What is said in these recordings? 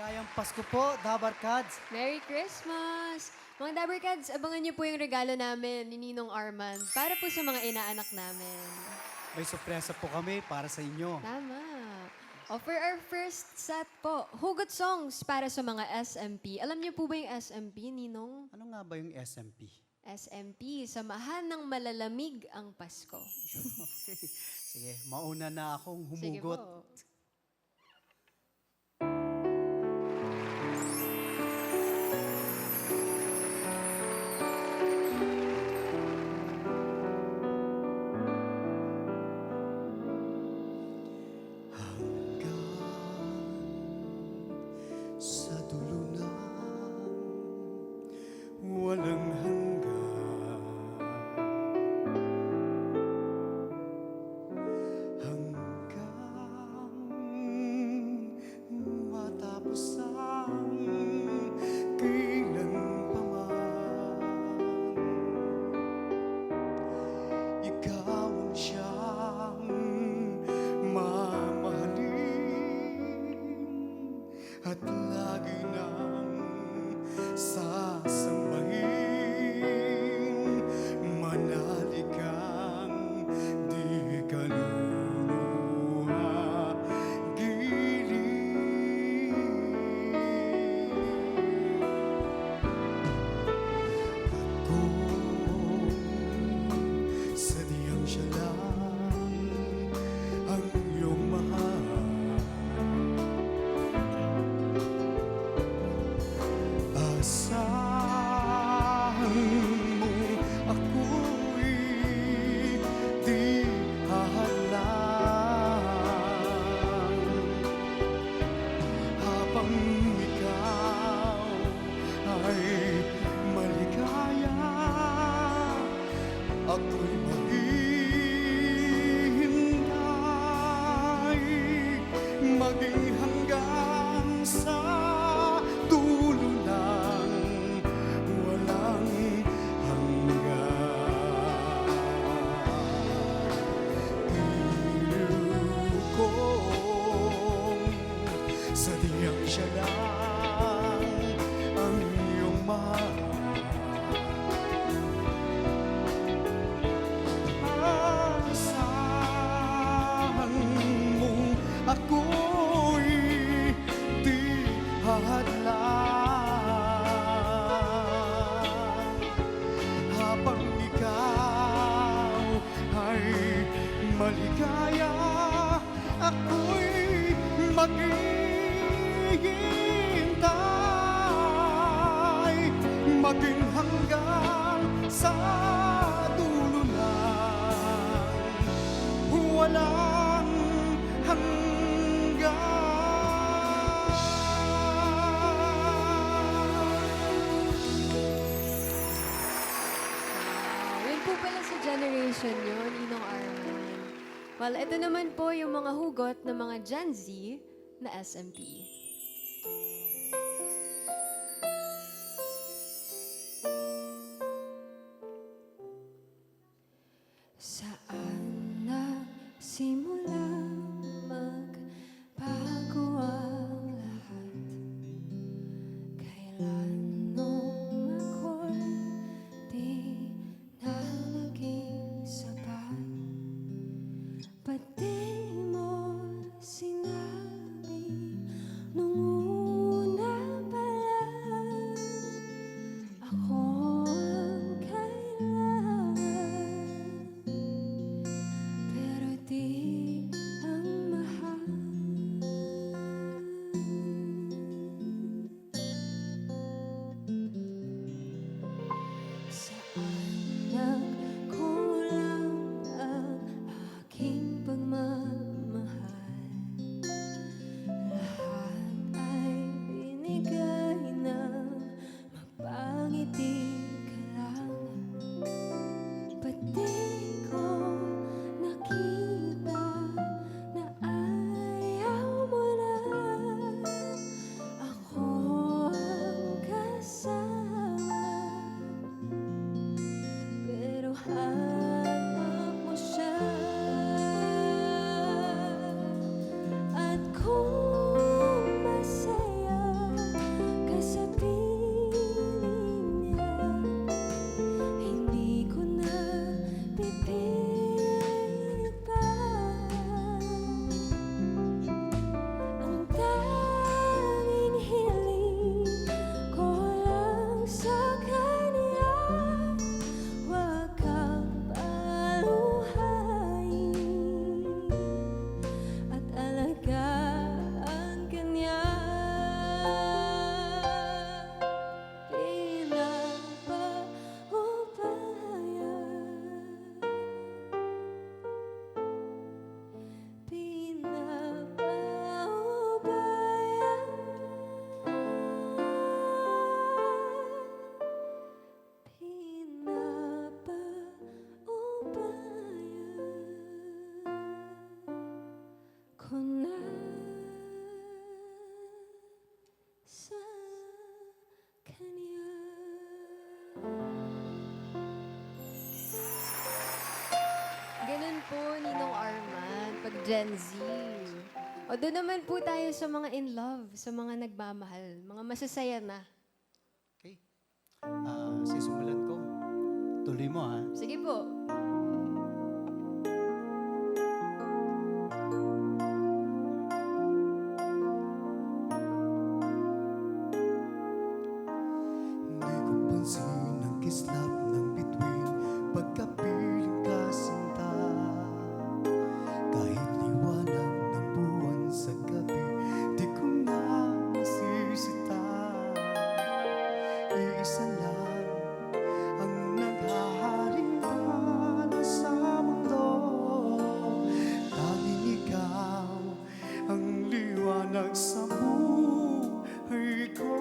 Maligayang Pasko po, Dabarkads. Merry Christmas! Mga Dabbercats, abangan niyo po yung regalo namin ni Ninong Arman para po sa mga inaanak namin. May sorpresa po kami para sa inyo. Tama. For our first set po, hugot songs para sa mga SMP. Alam niyo po ba yung SMP, Ninong? Ano nga ba yung SMP? SMP, Samahan ng Malalamig ang Pasko. Okay. Sige, mauna na akong Sige humugot. po. Sa dulo ng walang hanggan, hanggang matapos ang kailanpaman. Ikaw ang siyang mamahalin at lagi nang sasambahin. Manalig kang di kaluluha giliw. At kung sadyang siya lang ang iyong mahal, asahan mo ako'y di hahalang. Habang ikaw ay maligaya, ako'y maghihintay, maging hanggang sa dulo ng walang hanggan. Iliw kong sadyang siya lang ang iyong mahal. Asahan mong ako'y di hahadlang. Habang ikaw ay maligaya, ako'y maghihintay, maging hanggang sa dulo ng walang Yun po pala sa generation nyo, Ninong Arman. Well, ito naman po yung mga hugot ng mga Gen Z na SMP. Saan nagsimula magbago ang lahat? Kailan nung ako'y di na naging sapat? Ba't di mo sinabi Gen Z. O doon naman po tayo sa mga in love, sa mga nagmamahal, mga masasaya na. Okay. Sisimulan ko. Tuloy mo, ha? Sige po. Hindi ko pansin ang kislap ng bituin pagkapiling ka sinta. Kahit liwanag ng buwan sa gabi, di ko na masisita. Iisa lang ang naghaharing bala sa mundo. Tanging ikaw ang liwanag sa buhay ko.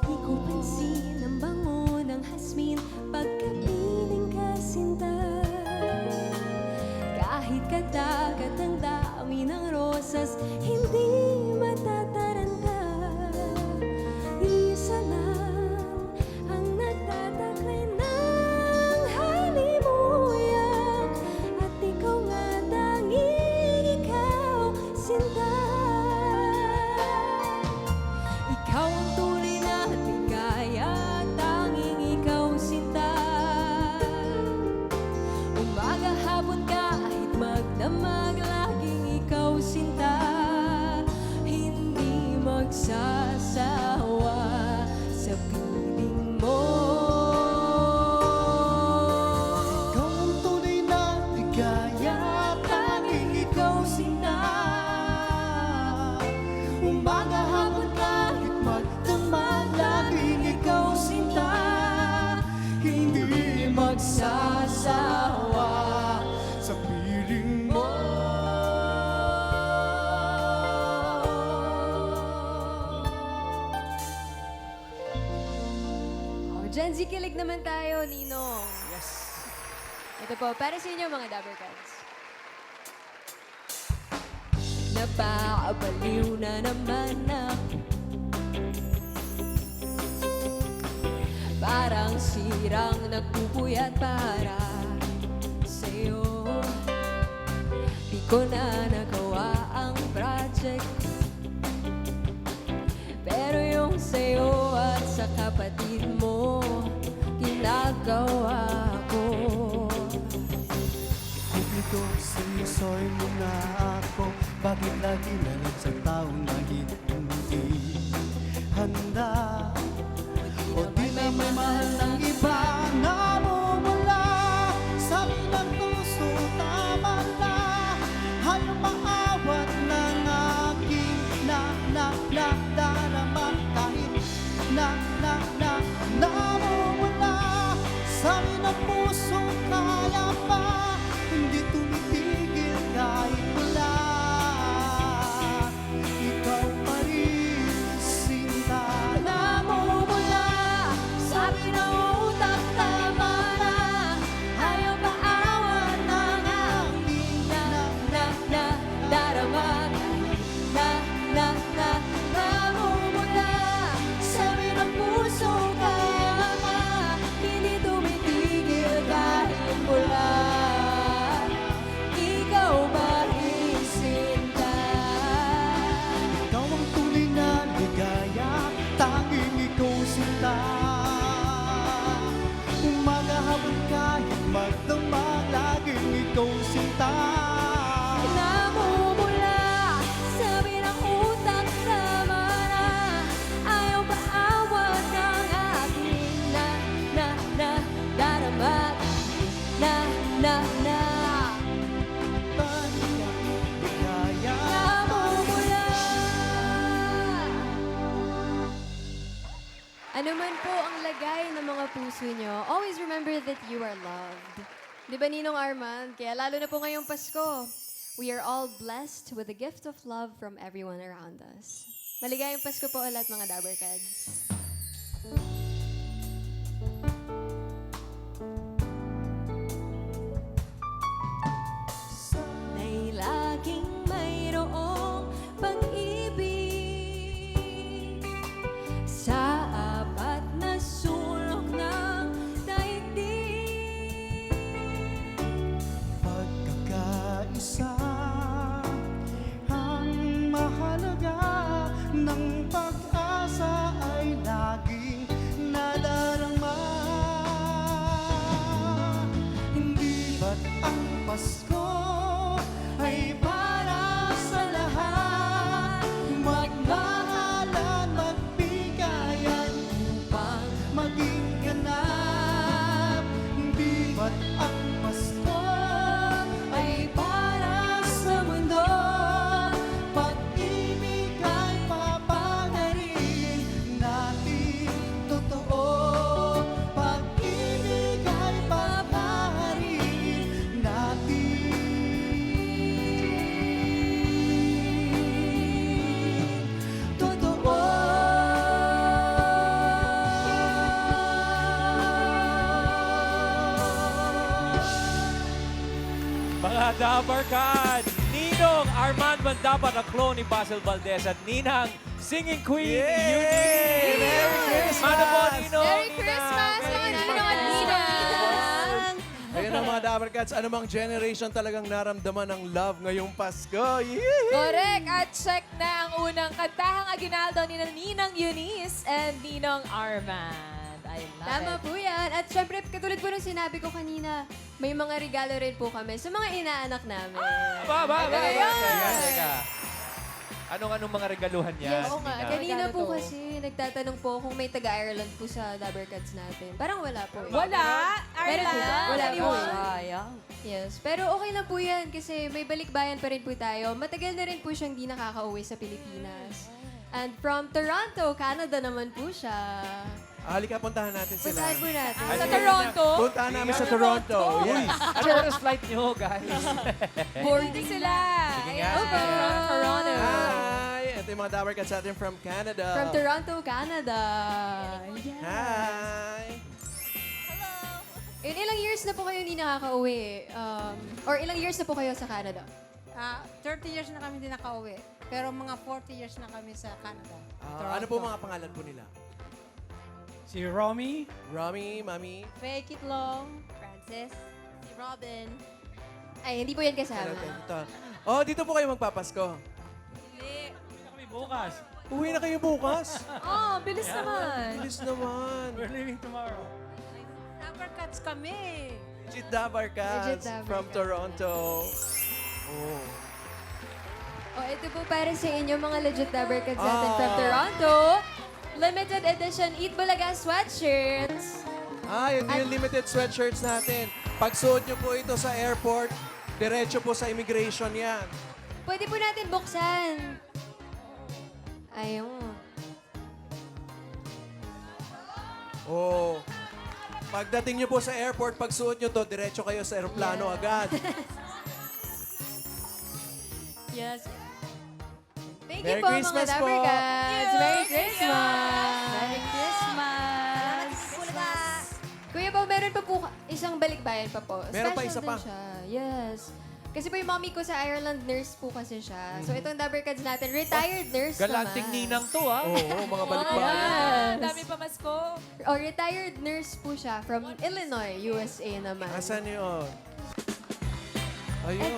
Di ko pansin ang bango ng hasmin pagkapiling ka sinta. Kahit katagat ang dami ng rosas, hindi matataranta. Isa lang ang nagtataglay ng halimuyak, at ikaw nga tanging ikaw, sinta. Ikaw ang tunay na ligaya, tanging ikaw, sinta. Umaga, hapon, kahit magdamag, laging ikaw, sinta. Hindi magsasawa sa piling mo. Ikaw ang tunay na ligaya, tanging ikaw, sinta. Umaga, hapon, kahit magdamag, laging ikaw, sinta. Hindi magsasawa sa piling mo. O, Gen Z, kilig naman tayo, Ninong. Yes. Ito po, para sa inyo mga Dabbercats. Napaabaliw na naman ako, parang sirang nagpupuyat para sa'yo. Di ko na nagawa ang project, pero yung sa'yo at sa kapatid mo, ginagawa ko. Publiko, sinisoy mo na ako. Bakit lagi na lang sa taong lagi hindi handa? O di na may mahal ng iba na mumula. Sabi ng puso, tama na. Ayaw maawat ng aking darama. Kahit namumula. Sabi ng puso, kaya pa. Hindi tumitigil kahit wala. Ikaw pa rin, sinta. Namumula, sabi ng utak, tama na. Ayaw paawat ng aking darama. Namumula, sabi ng puso, kaya pa. Hindi tumitigil kahit mula. Ikaw ba rin, sinta? Ikaw ang tunay na ligaya, tanging ikaw, sinta. Umaga, hapon, kahit magdamag, laging ikaw, sinta. Namumula, sabi ng utak, tama na. Ayaw paawat ng aking darama. Ligaya. Namumula. Ano man po ang lagay ng mga puso nyo, always remember that you are loved. Di ba, Ninong Arman? Kaya lalo na po ngayong Pasko, we are all blessed with the gift of love from everyone around us. Maligayang Pasko po ulit, mga Dabbercats. Ay laging mayroong pag-ibig sa apat na sulok ng daigdig. Pagkakaisa mga Dabarkad. Ninong Arman Mandapat, ang clone ni Basil Valdez at Ninang Singing Queen Eunice. Merry Christmas! Ano po, Ninong? Merry Christmas, mga ninong at ninang! Ayun ang mga Dabarkats, anumang generation talagang naramdaman ng love ngayong Pasko. Yee! Correct! At check na ang unang kantahang aginaldo ni Ninang Eunice and Ninong Armand. I love Tama it. po yan. At syempre, katulad po ng sinabi ko kanina, may mga regalo rin po kami sa mga inaanak namin. Teka. Anong mga regaluhan niya? Yes, Oo nga. Nina? kanina Regalo po to. kasi nagtatanong po kung may taga-Ireland po sa Dabarkads natin. Parang wala po. Wala? Meron po ba? Wala po. Sayang. Yes, pero okay lang po yan kasi may balikbayan pa rin po tayo. Matagal na rin po siyang di nakakauwi sa Pilipinas. And from Toronto, Canada naman po siya. Halika, puntahan natin sila. Puntahan po natin. Sa Toronto? Puntahan namin sa Toronto. Yes. Ano oras flight niyo, guys? Boarding sila. Sige nga, Ayan, sige nga. From Toronto. Hi! Ito yung mga Dabarkats natin from Canada. From Toronto, Canada. Yeah. Hi! Ilang years na po kayo hindi nakakauwi? Or ilang years na po kayo sa Canada? 30 years na kami din nakauwi. Pero mga 40 years na kami sa Canada. Ano po mga pangalan po nila? Si Romy, Romy, Mami. Fake it long. Francis? Si Robin. Ay, hindi po yan kasama. Ito. Oh, dito po kayo magpapasko. kami bukas. Uwi na kayo bukas. Oh, bilis naman. Bilis naman. We're leaving tomorrow. Dabarkats kami. Legit Dabarkats Legit Dabarkats. from Toronto. Oh. Oh, ito po para sa inyo mga legit Dabarkads natin from Ah. Toronto. Limited edition Eat Bulaga sweatshirts. Ito yung limited sweatshirts natin. Pag suot nyo po ito sa airport, diretso po sa immigration yan. Pwede po natin buksan. Ayun. Oh. Pagdating nyo po sa airport, pag suot nyo to, diretso kayo sa aeroplano agad. Yes. Thank Merry you po Christmas mga po. Dabarkads. Merry Christmas. Merry Christmas. Kuya po, meron pa po isang balikbayan pa po. Meron pa Special isa din pa? siya. Yes. Kasi po yung mommy ko sa Ireland, nurse po kasi siya. So itong Dabarkads natin, retired nurse Galanting naman. Ninang to, ha? Oo, mga balikbayan. Ah, dami pa masko. O, retired nurse po siya from Illinois, USA naman. Asan yun? Eto, Ayun.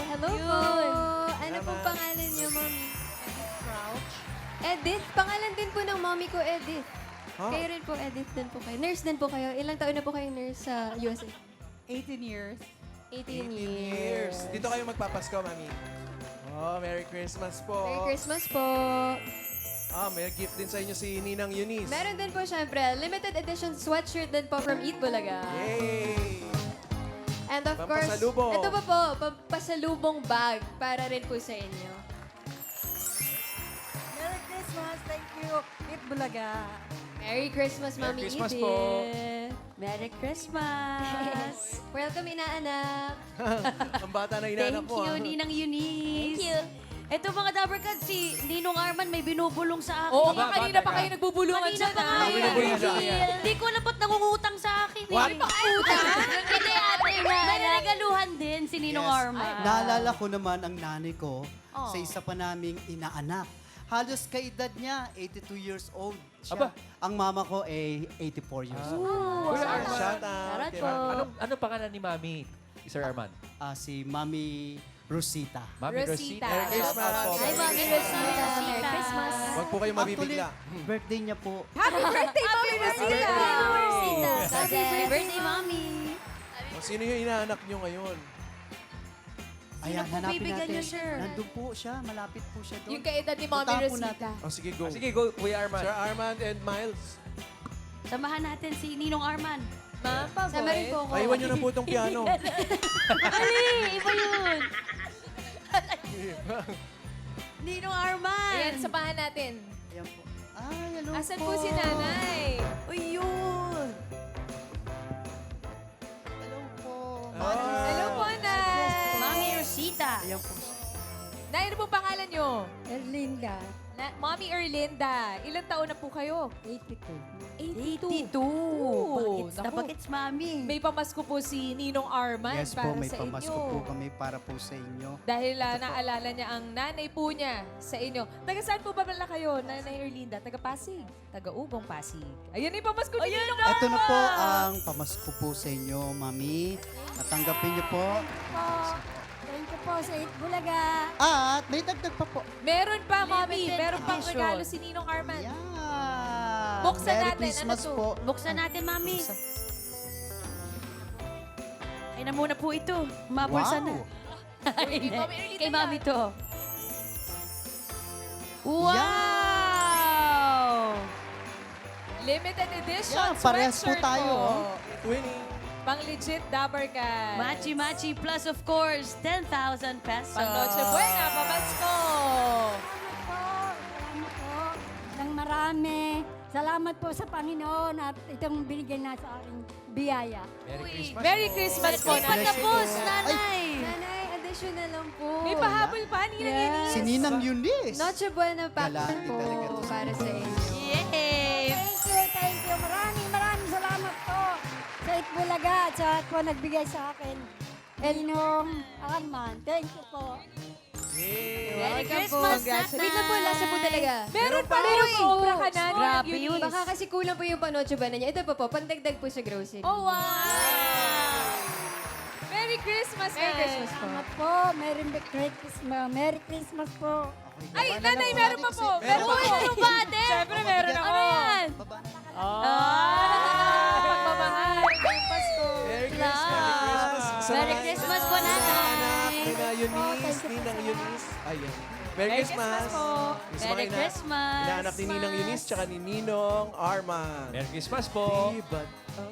hello po. Ano Tama. pong pangalan niyo, mommy? Edith. Pangalan din po ng mommy ko, Edith. Huh? Kayo rin po, Edith din po kayo. Nurse din po kayo. Ilang taon na po kayo nurse sa USA? 18 years. 18 18 years. years. Dito kayo magpapasko, Mami. Oh, Merry Christmas po. Merry Christmas po. May gift din sa inyo si Ninang Eunice. Meron din po syempre, limited edition sweatshirt din po from Eat Bulaga. Yay! And of course, Pampasalubong. ito pa po, pampasalubong bag para rin po sa inyo. Merry Christmas. Thank you. Eat Bulaga. Merry Christmas, Merry Mami Christmas Edith. po. Merry Christmas. Welcome, inaanak. Ang bata na inaanak Thank mo. you, ah. Ninang Eunice. Thank you. Ito mga Dabarkad, si Ninong Arman may binubulong sa akin. Oo Aba, nga, kanina bata pa ka. kayo nagbubulungan Kanina dyan, pa nga ah. eh. Binubulong siya. Hindi ko alam ba't nangungutang sa akin. What? Eh. Hindi ate, may regaluhan din si Ninong Yes. Arman. Naalala ko naman ang nanay ko Oh. sa isa pa naming inaanak. Halos kaedad niya, 82 years old siya. Aba. Ang mama ko ay 84 years old. Kuya Arman. Shout out. Shoutout kay po. Mami. Ano pangalan ni Mami, Sir Arman? Si Mami Rosita. Mami Rosita. Merry Christmas po. Hi, Mami Rosita. Merry Christmas. Huwag po kayo mabibigla. Birthday niya po. Happy birthday, Mami Rosita! Happy birthday, Mami. Sino yung inaanak nyo ngayon? Ayan, po hanapin bibigyan natin. niyo, sir? Nandun po siya, malapit po siya doon. Yung kaedad ni Mami Puntahan po Rosita. natin. Sige, go. Sige, go, Kuya Arman. Sir Armand and Miles. Samahan natin si Ninong Arman. Ma, pa, Sama rin po ako. Paiwan nyo na po itong piano. Mali, iba yun. Ninong Arman. Ayan, sabahan natin. Ayan po. Ay, hello Asan po si nanay? Ayun. Hello po. Hello po, Nay. Mami Rosita. Ayan po siya. Nay, ano pong pangalan nyo? Erlinda. Mommy Erlinda, ilang taon na po kayo? 82. Naku. Bakits, mami? May pamasko po si Ninong Arman Yes para po, may sa pamasko inyo. po kami para po sa inyo. Dahil naalala niya ang nanay po niya sa inyo. Taga saan po ba pala kayo, Nanay Erlinda? Taga Pasig. Taga Ugong Pasig. Ayan yung pamasko ni Ninong Arman. Ito na po ang pamasko po sa inyo, Mami. Natanggapin niyo po. Thank you po sa Bulaga. At may dagdag pa po. Meron pa, Mommy. Limited Meron pang edition. regalo si Ninong Arman. Yan. Buksan Merry natin. Christmas Ano to? po. Buksan natin, mami. Buksan. Ay na muna po ito. Mabulsa na. Kay Mommy Erlinda Kay yan. mami to. Wow! Limited edition Yan, parehas po sweatshirt tayo, oh. Winning. Pang legit dabber ka. Machi-machi plus of course, 10,000 pesos. Pang Noche Buena, pamasko. Salamat po ng marami. Salamat po sa Panginoon at itong binigay na sa aking biyaya. Merry Christmas po, Di pa Nanay. tapos, nanay. Nanay, additional lang po. May pahabol pa, Ninang Yes. Eunice. Si Ninang Eunice. Noche Buena pack Galante po talaga to. para sa inyo. Yay! Thank you. Maraming salamat po sa Itbulaga at sa po nagbigay sa akin. Ninong Arman. Thank you po. Merry Welcome Christmas, po. Wait lang po, lasa po talaga. Meron pa rin yung sobra ka na, Ninang Grabe yun. Eunice. Baka kasi kulang po yung panoche ba na niya. Ito pa po, pandagdag po sa grocery. Oh, wow! Merry Christmas, Merry guys. Christmas po. Salamat po. Merry Christmas po. Ay, Nanay, meron pa po. Meron pa po. Ano ba, ate? Siyempre, meron ako. Ano yan? Baba na. Pagmamahal. Ngayong Pasko. Merry Christmas. Merry Christmas po, nanay. Nina Eunice, Ninang Eunice. Ayan. Merry Merry Christmas. Christmas po. Merry Christmas. Inaanak ni Ninang Eunice tsaka ni Ninong Arman. Merry Christmas po. Di ba't ang